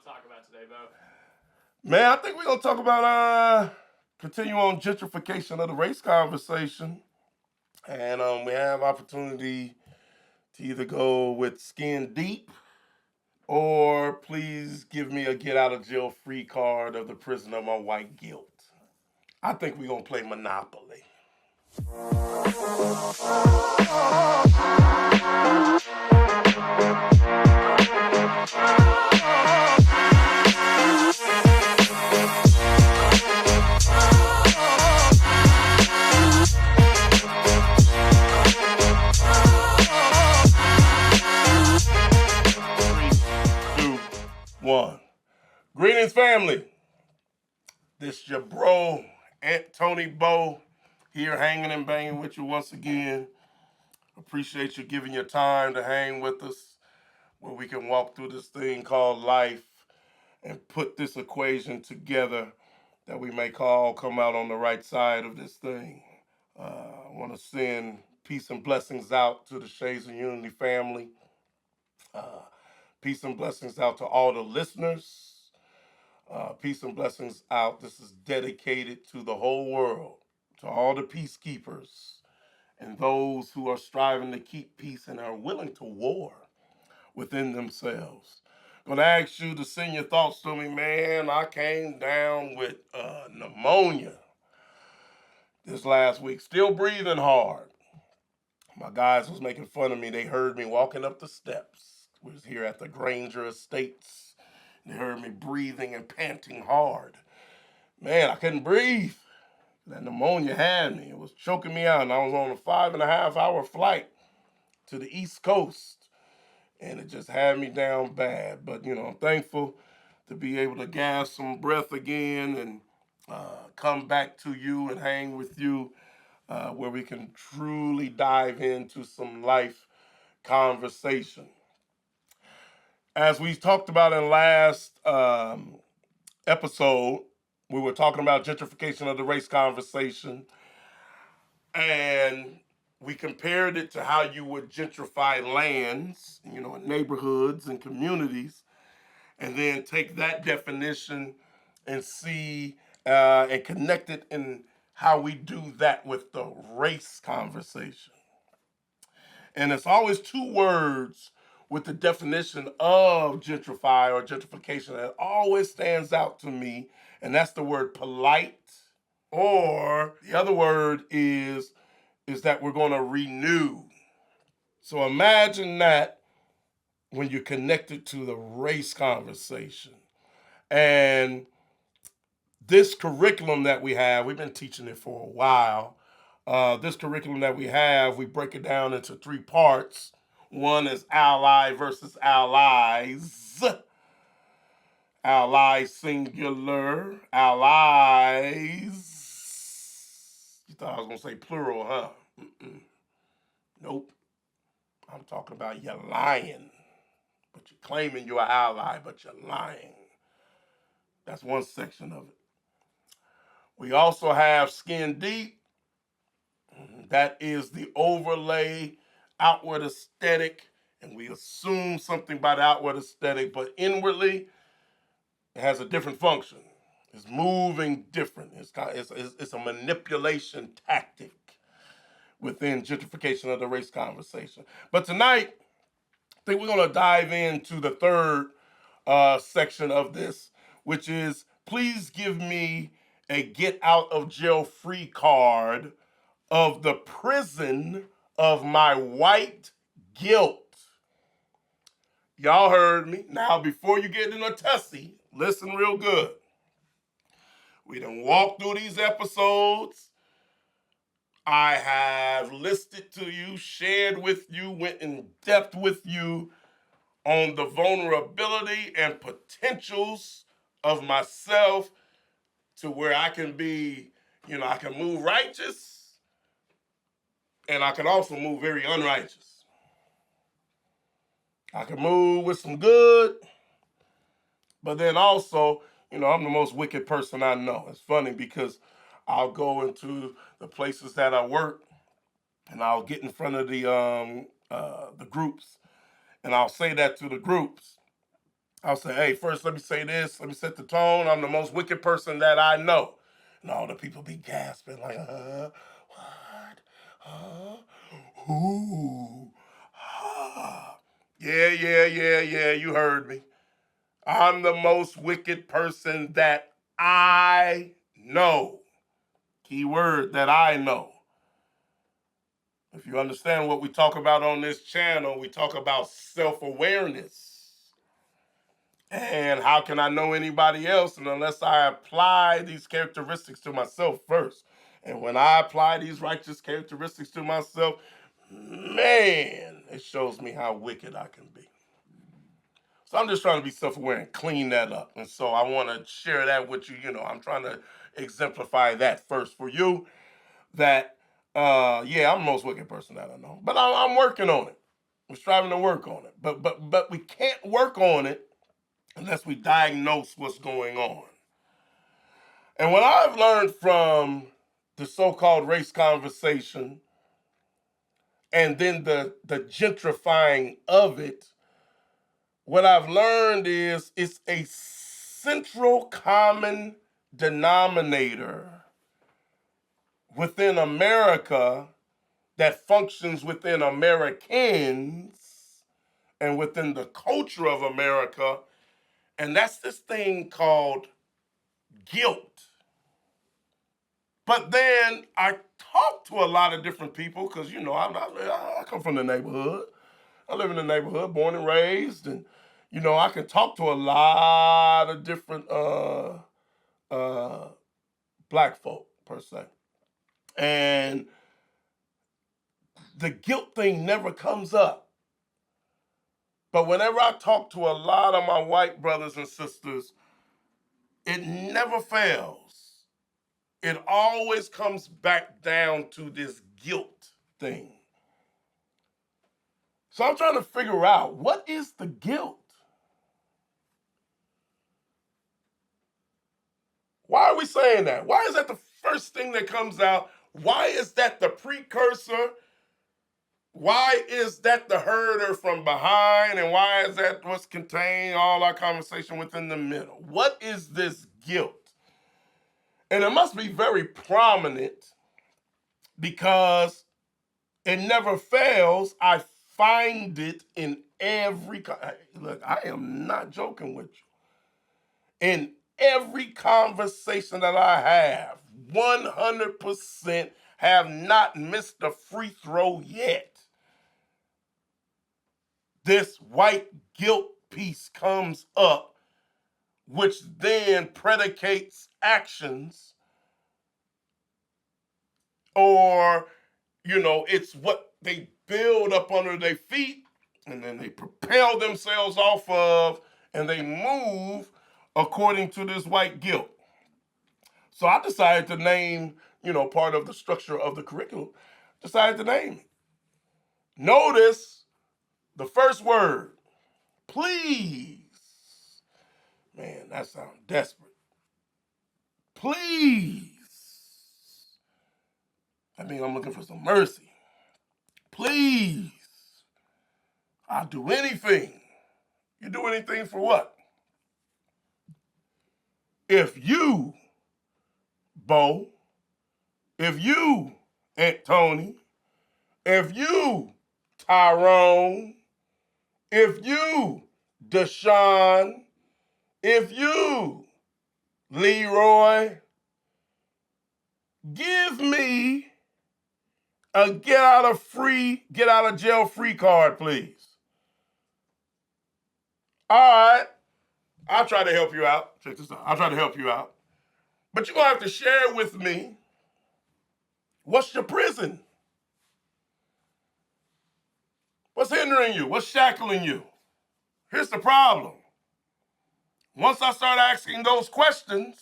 talk about today, Bo? Man, I think we're gonna talk about continue on gentrification of the race conversation, and we have opportunity to either go with skin deep or please give me a get out of jail free card of the prison of my white guilt. I think we're gonna play Monopoly. Three, two, one. Greetings, family. This your bro, Antoni Bo, here hanging and banging with you once again. Appreciate you giving your time to hang with us where we can walk through this thing called life and put this equation together that we may call come out on the right side of this thing. I want to send peace and blessings out to the Shades of Unity family. Uh, Peace and blessings out to all the listeners. Peace and blessings out. This is dedicated to the whole world, to all the peacekeepers and those who are striving to keep peace and are willing to war within themselves. I'm gonna ask you to send your thoughts to me, man. I came down with pneumonia this last week, still breathing hard. My guys was making fun of me. They heard me walking up the steps. We was here at the Granger Estates. They heard me breathing and panting hard. Man, I couldn't breathe. That pneumonia had me. It was choking me out, and I was on a 5.5 hour flight to the East Coast, and it just had me down bad. But, I'm thankful to be able to gas some breath again and come back to you and hang with you where we can truly dive into some life conversation. As we talked about in last episode, we were talking about gentrification of the race conversation, and we compared it to how you would gentrify lands, in neighborhoods and communities, and then take that definition and see and connect it in how we do that with the race conversation. And it's always two words with the definition of gentrify or gentrification that always stands out to me, and that's the word polite, or the other word is that we're going to renew. So imagine that when you connect it to the race conversation. And this curriculum that we have, we've been teaching it for a while. This curriculum that we have, we break it down into three parts. One is ally versus allies. Allies singular. Allies. You thought I was going to say plural, huh? Mm-mm. Nope. I'm talking about you're lying. But you're claiming you're an ally, but you're lying. That's one section of it. We also have skin deep. That is the overlay, outward aesthetic, and we assume something by the outward aesthetic, but inwardly, it has a different function. It's moving different. It's a manipulation tactic within gentrification of the race conversation. But tonight, I think we're going to dive into the third section of this, which is please give me a get out of jail free card of the prison of my white guilt. Y'all heard me. Now, before you get in a tussy, listen real good. We done walked through these episodes. I have listed to you, shared with you, went in depth with you on the vulnerability and potentials of myself to where I can be, I can move righteous and I can also move very unrighteous. I can move with some good, but then also, I'm the most wicked person I know. It's funny because I'll go into the places that I work and I'll get in front of the groups and I'll say that to the groups. I'll say, hey, first let me say this, let me set the tone. I'm the most wicked person that I know. And all the people be gasping like, what? Who? Yeah, you heard me. I'm the most wicked person that I know. Key word, that I know. If you understand what we talk about on this channel, we talk about self-awareness. And how can I know anybody else unless I apply these characteristics to myself first? And when I apply these righteous characteristics to myself, man, it shows me how wicked I can be. So I'm just trying to be self-aware and clean that up. And so I want to share that with you. I'm trying to exemplify that first for you. That, yeah, I'm the most wicked person that I know. But I'm working on it. I'm striving to work on it. But we can't work on it unless we diagnose what's going on. And what I've learned from the so-called race conversation and then the gentrifying of it, what I've learned is it's a central common denominator within America that functions within Americans and within the culture of America, and that's this thing called guilt. But then I talk to a lot of different people because, I come from the neighborhood. I live in the neighborhood, born and raised, and, I can talk to a lot of different black folk, per se. And the guilt thing never comes up. But whenever I talk to a lot of my white brothers and sisters, it never fails. It always comes back down to this guilt thing. So I'm trying to figure out, what is the guilt? Why are we saying that? Why is that the first thing that comes out? Why is that the precursor? Why is that the herder from behind? And why is that what's contained all our conversation within the middle? What is this guilt? And it must be very prominent because it never fails. I find it in every, look, I am not joking with you. In every conversation that I have, 100% have not missed a free throw yet. This white guilt piece comes up, which then predicates actions, or, it's what they build up under their feet, and then they propel themselves off of, and they move according to this white guilt. So I decided to name, part of the structure of the curriculum, decided to name it. Notice the first word, please. Man, that sounds desperate. Please. I mean, I'm looking for some mercy. Please. I'll do anything. You do anything for what? If you, Bo, if you, Antoni, if you, Tyrone, if you, Deshaun, if you, Leroy, give me a get out of jail free card, please. All right, I'll try to help you out. Check this out. I'll try to help you out. But you're going to have to share with me, what's your prison? What's hindering you? What's shackling you? Here's the problem. Once I start asking those questions,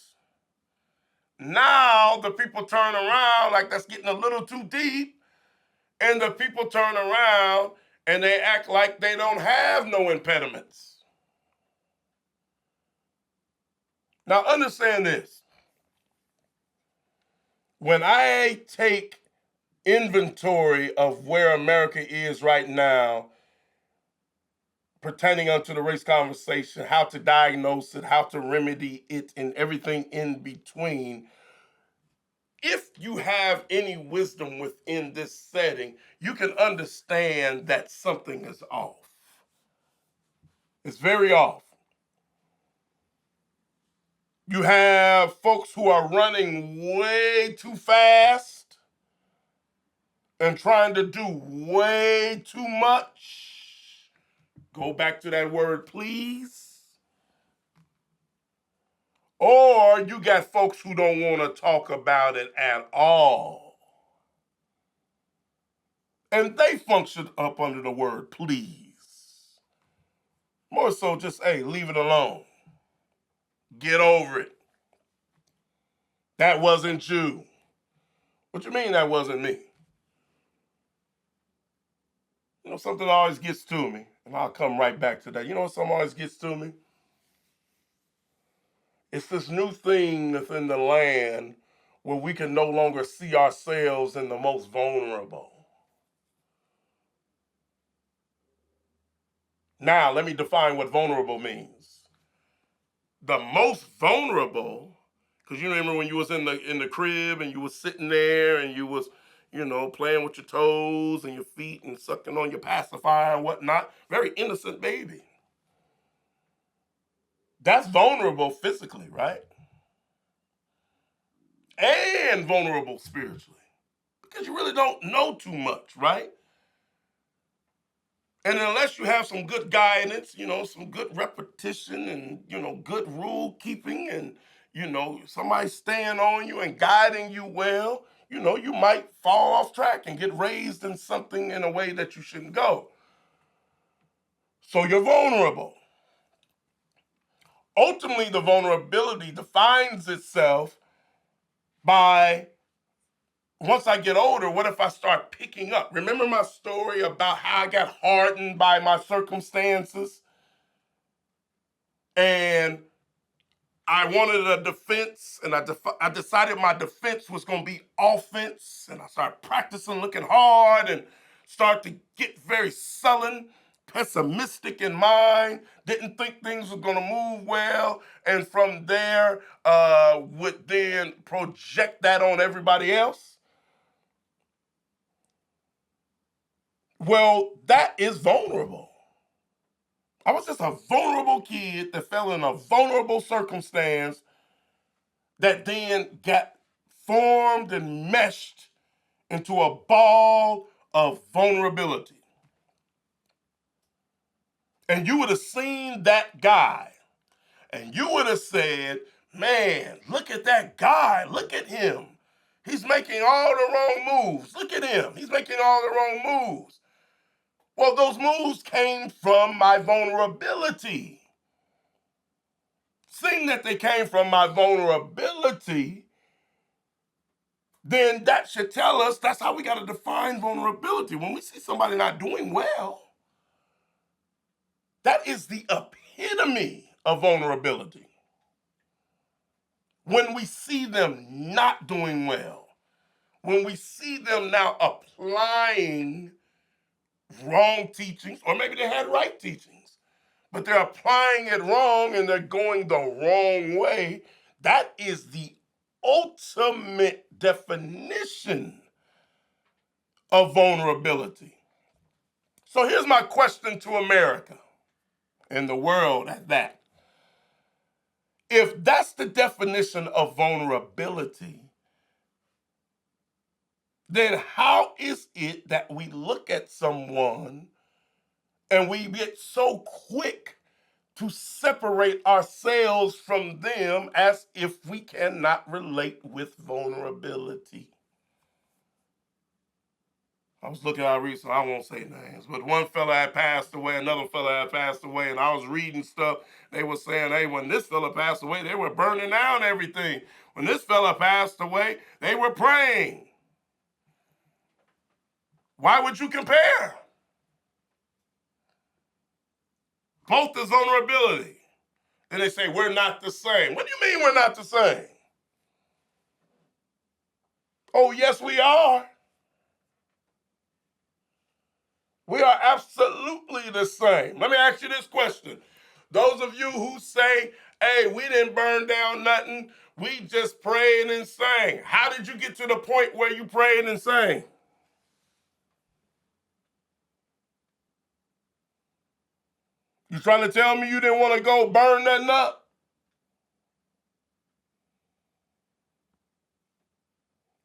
now the people turn around like that's getting a little too deep, and the people turn around and they act like they don't have no impediments. Now understand this. When I take inventory of where America is right now, pertaining unto the race conversation, how to diagnose it, how to remedy it, and everything in between. If you have any wisdom within this setting, you can understand that something is off. It's very off. You have folks who are running way too fast and trying to do way too much. Go back to that word, please. Or you got folks who don't want to talk about it at all. And they function up under the word please. More so just, hey, leave it alone. Get over it. That wasn't you. What you mean that wasn't me? You know, something always gets to me, and I'll come right back to that. You know what something always gets to me? It's this new thing that's in the land where we can no longer see ourselves in the most vulnerable. Now, let me define what vulnerable means. The most vulnerable, because you remember when you was in the crib and you was sitting there and you was, you know, playing with your toes and your feet and sucking on your pacifier and whatnot. Very innocent baby. That's vulnerable physically, right? And vulnerable spiritually. Because you really don't know too much, right? And unless you have some good guidance, you know, some good repetition and, you know, good rule keeping and, you know, somebody staying on you and guiding you well, you know, you might fall off track and get raised in something in a way that you shouldn't go. So you're vulnerable. Ultimately, the vulnerability defines itself by, once I get older, what if I start picking up? Remember my story about how I got hardened by my circumstances? And I wanted a defense, and I decided my defense was going to be offense, and I started practicing looking hard and started to get very sullen, pessimistic in mind, didn't think things were going to move well, and from there would then project that on everybody else. Well, that is vulnerable. I was just a vulnerable kid that fell in a vulnerable circumstance that then got formed and meshed into a ball of vulnerability. And you would have seen that guy and you would have said, man, look at that guy. Look at him. He's making all the wrong moves. Look at him. He's making all the wrong moves. Well, those moves came from my vulnerability. Seeing that they came from my vulnerability, then that should tell us that's how we got to define vulnerability. When we see somebody not doing well, that is the epitome of vulnerability. When we see them not doing well, when we see them now applying wrong teachings, or maybe they had right teachings, but they're applying it wrong and they're going the wrong way, that is the ultimate definition of vulnerability. So here's my question to America and the world at that. If that's the definition of vulnerability, then how is it that we look at someone and we get so quick to separate ourselves from them as if we cannot relate with vulnerability? I was looking at recently, I won't say names, but one fella had passed away, another fella had passed away, and I was reading stuff. They were saying, hey, when this fella passed away, they were burning down everything. When this fella passed away, they were praying. Why would you compare? Both is vulnerability. Then they say, we're not the same. What do you mean we're not the same? Oh, yes, we are. We are absolutely the same. Let me ask you this question. Those of you who say, hey, we didn't burn down nothing, we just prayed and sang. How did you get to the point where you prayed and sang? You trying to tell me you didn't want to go burn nothing up?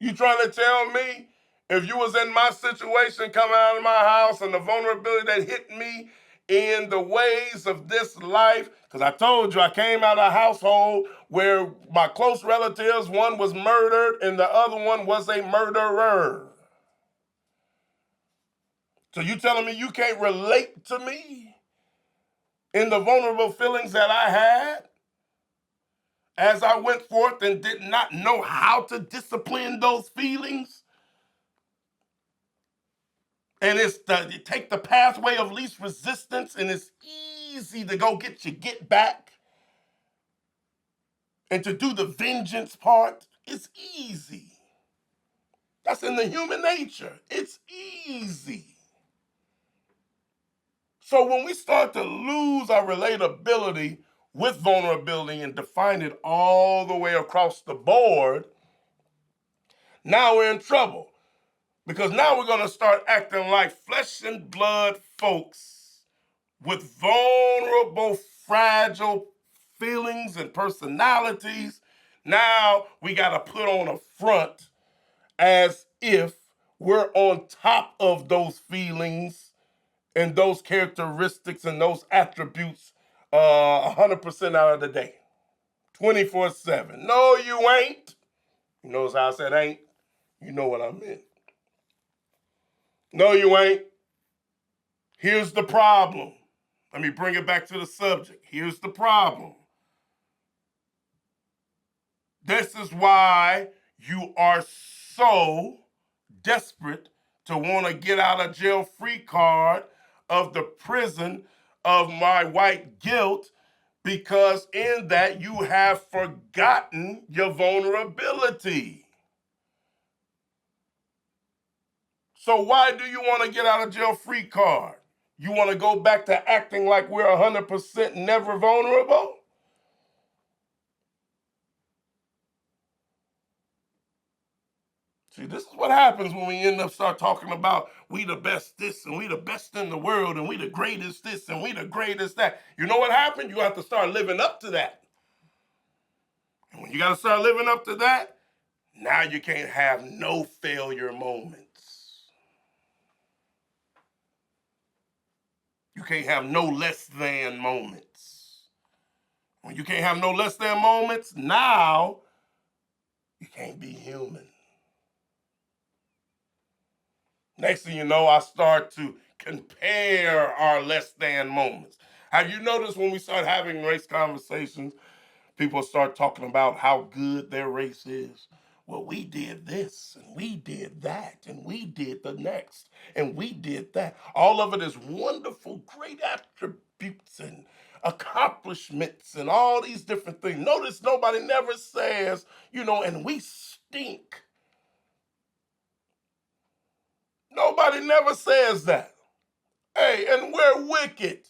You trying to tell me if you was in my situation coming out of my house and the vulnerability that hit me in the ways of this life, because I told you I came out of a household where my close relatives, one was murdered and the other one was a murderer. So you telling me you can't relate to me in the vulnerable feelings that I had as I went forth and did not know how to discipline those feelings? And you take the pathway of least resistance, and it's easy to go get back. And to do the vengeance part, it's easy. That's in the human nature. It's easy. So when we start to lose our relatability with vulnerability and define it all the way across the board, now we're in trouble. Because now we're going to start acting like flesh and blood folks with vulnerable, fragile feelings and personalities. Now we got to put on a front as if we're on top of those feelings and those characteristics and those attributes 100% out of the day, 24/7. No, you ain't. You notice how I said ain't? You know what I meant. No, you ain't. Here's the problem. Let me bring it back to the subject. Here's the problem. This is why you are so desperate to want to get out of jail free card of the prison of my white guilt, because in that you have forgotten your vulnerability. So why do you want to get out of jail free card? You want to go back to acting like we're 100% never vulnerable? See, this is what happens when we end up start talking about we the best this and we the best in the world and we the greatest this and we the greatest that. You know what happened? You have to start living up to that. And when you got to start living up to that, now you can't have no failure moments. You can't have no less than moments. When you can't have no less than moments, now you can't be human. Next thing you know, I start to compare our less than moments. Have you noticed when we start having race conversations, people start talking about how good their race is? Well, we did this, and we did that, and we did the next, and we did that. All of it is wonderful, great attributes and accomplishments and all these different things. Notice nobody never says, and we stink. Nobody never says that. Hey, and we're wicked.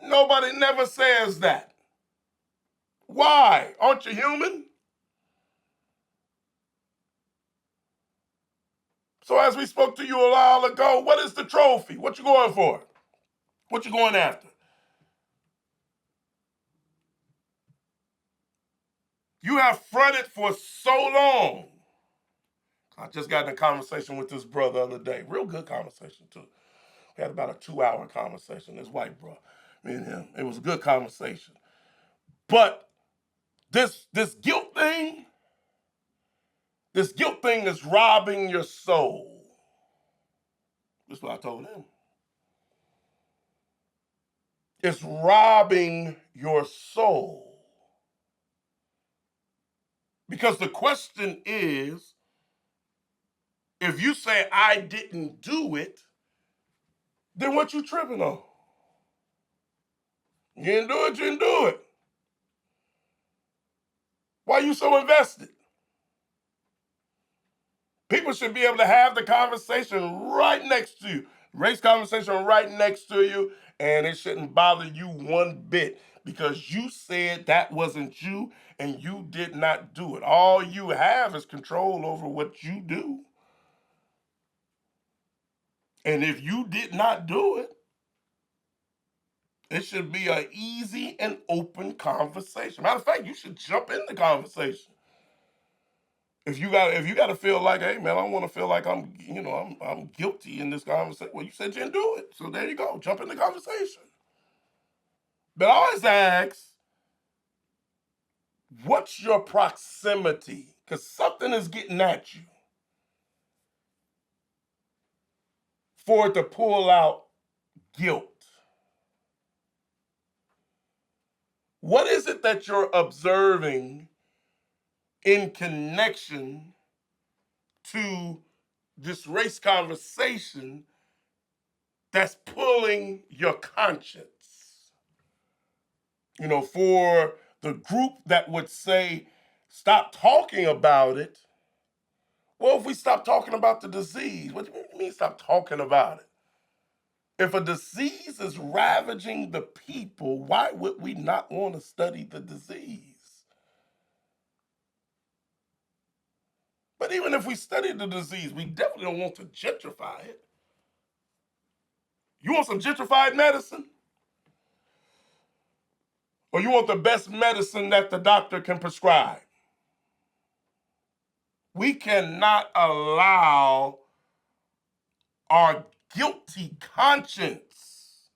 Nobody never says that. Why? Aren't you human? So as we spoke to you a while ago, what is the trophy? What you going for? What you going after? You have fronted for so long. I just got in a conversation with this brother the other day. Real good conversation, too. We had about a 2-hour conversation, this white bro. Me and him. It was a good conversation. But this guilt thing, is robbing your soul. That's what I told him. It's robbing your soul. Because the question is, if you say, I didn't do it, then what you tripping on? You didn't do it, you didn't do it. Why you so invested? People should be able to have the conversation right next to you, race conversation right next to you, and it shouldn't bother you one bit because you said that wasn't you and you did not do it. All you have is control over what you do. And if you did not do it, it should be an easy and open conversation. Matter of fact, you should jump in the conversation. If you got to feel like, hey man, I want to feel like I'm guilty in this conversation. Well, you said you didn't do it, so there you go. Jump in the conversation. But I always ask, what's your proximity? Because something is getting at you for it to pull out guilt. What is it that you're observing in connection to this race conversation that's pulling your conscience? You know, for the group that would say, stop talking about it. Well, if we stop talking about the disease, what do you mean stop talking about it? If a disease is ravaging the people, why would we not want to study the disease? But even if we study the disease, we definitely don't want to gentrify it. You want some gentrified medicine? Or you want the best medicine that the doctor can prescribe? We cannot allow our guilty conscience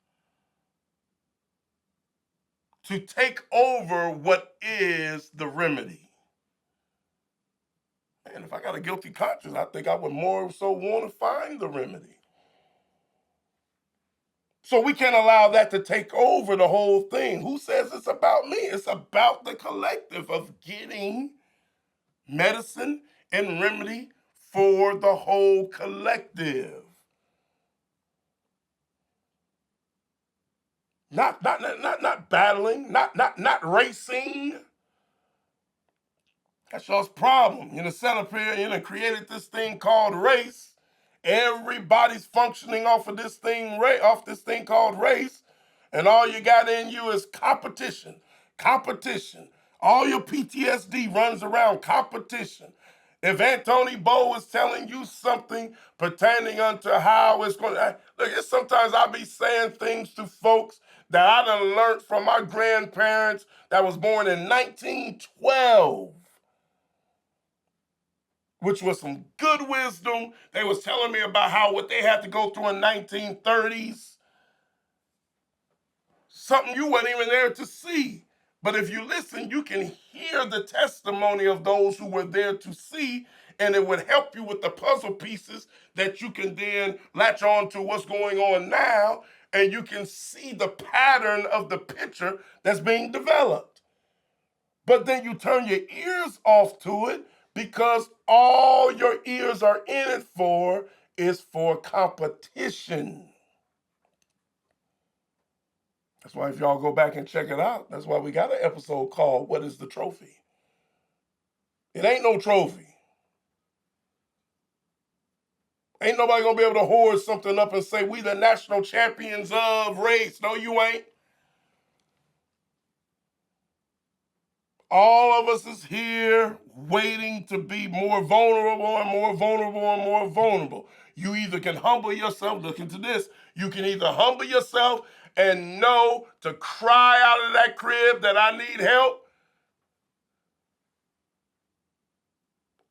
to take over what is the remedy. And if I got a guilty conscience, I think I would more so want to find the remedy. So we can't allow that to take over the whole thing. Who says it's about me? It's about the collective of getting medicine and remedy for the whole collective. Not battling, not racing. That's y'all's problem. You know, set up here, you know, created this thing called race. Everybody's functioning off of this thing, called race, and all you got in you is competition. Competition. All your PTSD runs around competition. If Antoni Bo is telling you something pertaining unto how it's going to look, it's sometimes I be saying things to folks that I done learned from my grandparents that was born in 1912. Which was some good wisdom. They was telling me about how what they had to go through in 1930s. Something you weren't even there to see. But if you listen, you can hear the testimony of those who were there to see, and it would help you with the puzzle pieces that you can then latch on to what's going on now, and you can see the pattern of the picture that's being developed. But then you turn your ears off to it because all your ears are in it for is for competition. That's why if y'all go back and check it out, that's why we got an episode called What is the Trophy? It ain't no trophy. Ain't nobody gonna be able to hoard something up and say, we the national champions of race. No, you ain't. All of us is here waiting to be more vulnerable and more vulnerable and more vulnerable. You either can humble yourself, look into this, you can either humble yourself and know to cry out of that crib that I need help,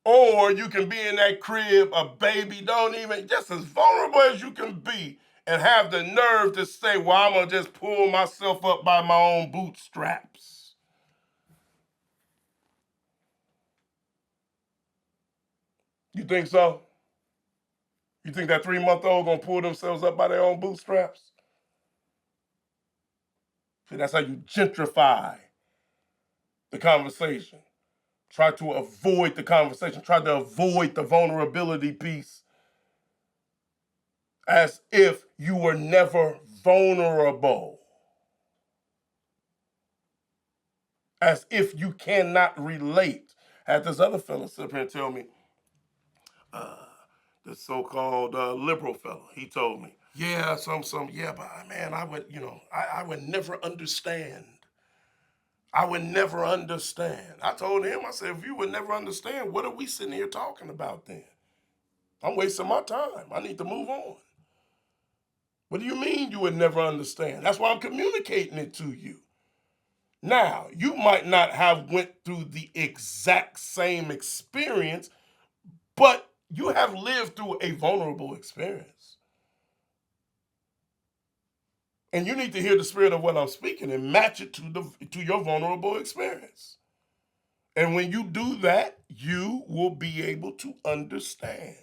or you can be in that crib a baby, don't even, just as vulnerable as you can be, and have the nerve to say, well, I'm going to just pull myself up by my own bootstraps. You think so? You think that 3-month-old gonna pull themselves up by their own bootstraps? See, that's how you gentrify the conversation. Try to avoid the conversation. Try to avoid the vulnerability piece as if you were never vulnerable. As if you cannot relate. I had this other fella sit up here and tell me, the so-called liberal fellow. He told me, yeah, yeah, but man, I would never understand. I would never understand. I told him, I said, if you would never understand, what are we sitting here talking about then? I'm wasting my time. I need to move on. What do you mean you would never understand? That's why I'm communicating it to you. Now, you might not have went through the exact same experience, but you have lived through a vulnerable experience. And you need to hear the spirit of what I'm speaking and match it to your vulnerable experience. And when you do that, you will be able to understand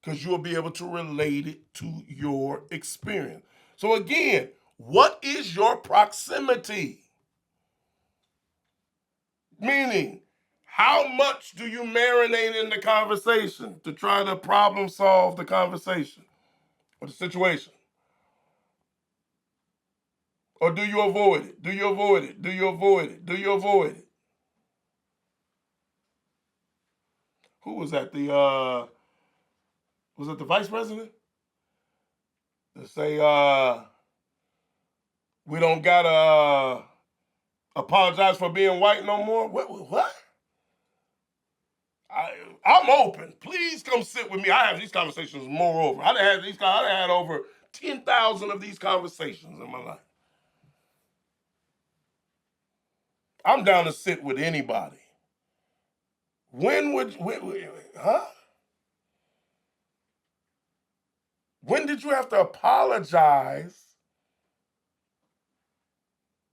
because you'll be able to relate it to your experience. So again, what is your proximity? Meaning, how much do you marinate in the conversation to try to problem solve the conversation or the situation? Or do you avoid it? Do you avoid it? Do you avoid it? Do you avoid it? Who was that? Was it the vice president? To say, we don't gotta apologize for being white no more? What? I'm open. Please come sit with me. I have these conversations moreover. I had over 10,000 of these conversations in my life. I'm down to sit with anybody. Huh? When did you have to apologize?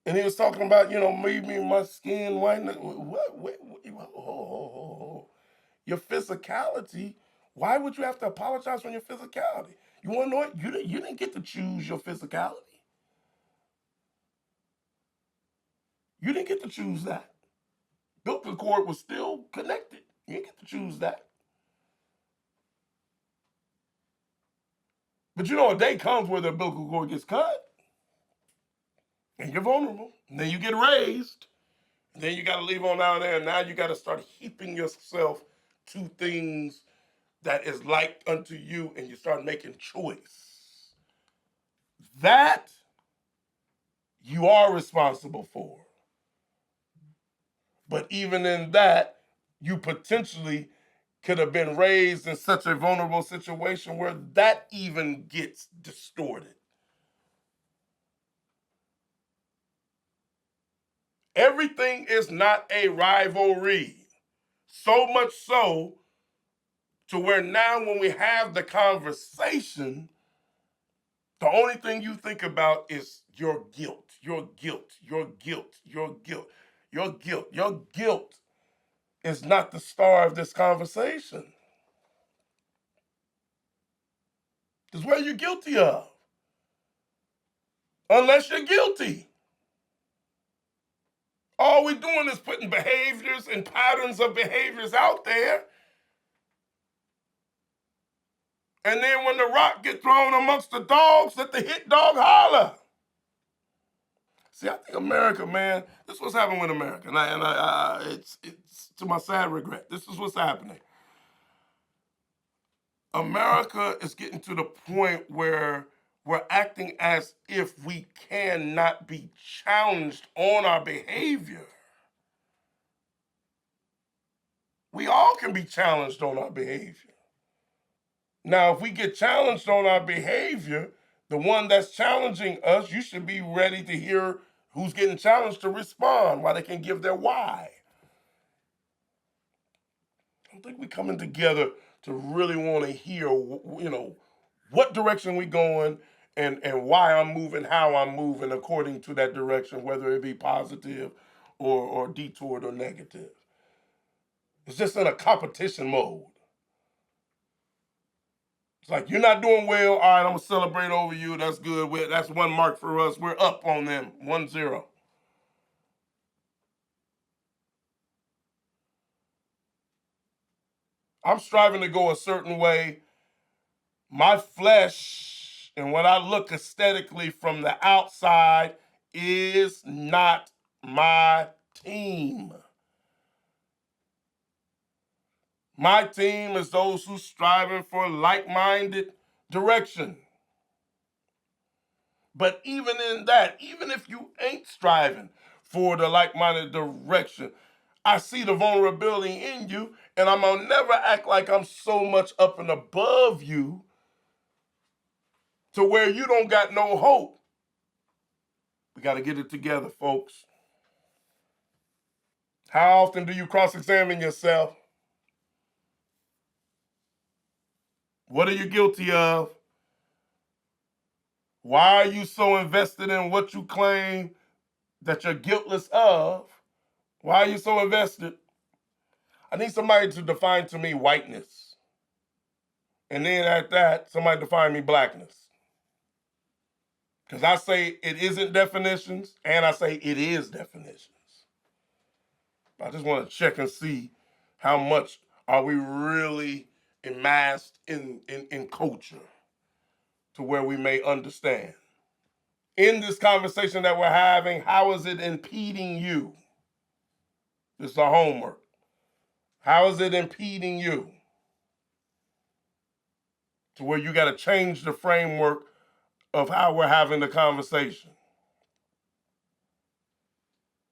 And he was talking about, maybe my skin white. Your physicality. Why would you have to apologize on your physicality? You want to know what? You didn't get to choose your physicality. You didn't get to choose that. Umbilical cord was still connected. You didn't get to choose that. But a day comes where the umbilical cord gets cut. And you're vulnerable. And then you get raised. And then you got to leave on out there. And now you got to start heaping yourself to things that is like unto you. And you start making choice. That you are responsible for. But even in that, you potentially could have been raised in such a vulnerable situation where that even gets distorted. Everything is not a rivalry. So much so to where now when we have the conversation, the only thing you think about is your guilt, your guilt, your guilt, your guilt, your guilt. Your guilt is not the star of this conversation. It's what you're guilty of. Unless you're guilty. All we're doing is putting behaviors and patterns of behaviors out there. And then when the rock gets thrown amongst the dogs, let the hit dog holler. See, I think America, man, this is what's happening with America. It's to my sad regret. This is what's happening. America is getting to the point where we're acting as if we cannot be challenged on our behavior. We all can be challenged on our behavior. Now, if we get challenged on our behavior, the one that's challenging us, you should be ready to hear who's getting challenged to respond while they can give their why. I don't think we're coming together to really want to hear, what direction we going and why I'm moving, how I'm moving according to that direction, whether it be positive or detoured or negative. It's just in a competition mode. It's like, you're not doing well. All right, I'm going to celebrate over you. That's good. That's one mark for us. We're up on them, 1-0. I'm striving to go a certain way. My flesh and when I look aesthetically from the outside is not my team. My team is those who striving for like-minded direction. But even in that, even if you ain't striving for the like-minded direction, I see the vulnerability in you, and I'm gonna never act like I'm so much up and above you to where you don't got no hope. We got to get it together, folks. How often do you cross-examine yourself? What are you guilty of? Why are you so invested in what you claim that you're guiltless of? Why are you so invested? I need somebody to define to me whiteness. And then at that, somebody define me blackness. Because I say it isn't definitions, and I say it is definitions. I just want to check and see how much are we really enmassed in culture to where we may understand. In this conversation that we're having, how is it impeding you? This is our homework. How is it impeding you? To where you got to change the framework of how we're having the conversation.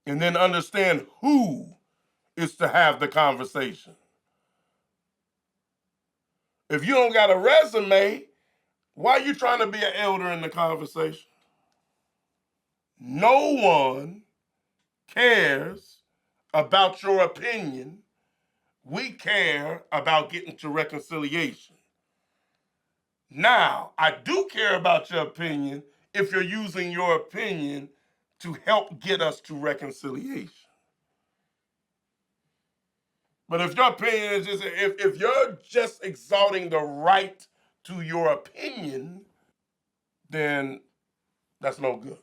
And then understand who is to have the conversation. If you don't got a resume, why are you trying to be an elder in the conversation? No one cares about your opinion. We care about getting to reconciliation. Now, I do care about your opinion if you're using your opinion to help get us to reconciliation. But if your opinion is just, if you're just exalting the right to your opinion, then that's no good.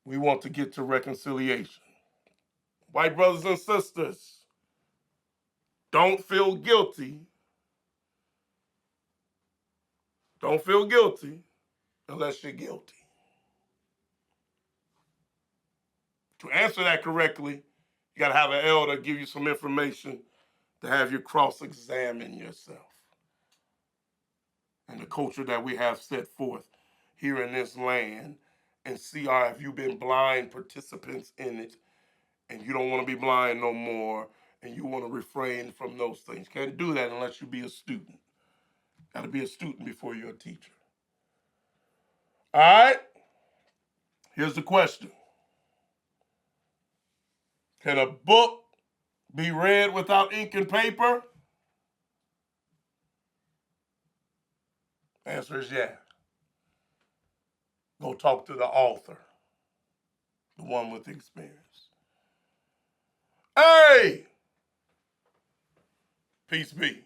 We want to get to reconciliation. White brothers and sisters, don't feel guilty. Don't feel guilty unless you're guilty. To answer that correctly, you got to have an elder give you some information to have you cross-examine yourself. And the culture that we have set forth here in this land, and see, have you been blind participants in it, and you don't want to be blind no more, and you want to refrain from those things. Can't do that unless you be a student. Got to be a student before you're a teacher. All right? Here's the question. Can a book be read without ink and paper? Answer is yeah. Go talk to the author, the one with experience. Hey! Peace be.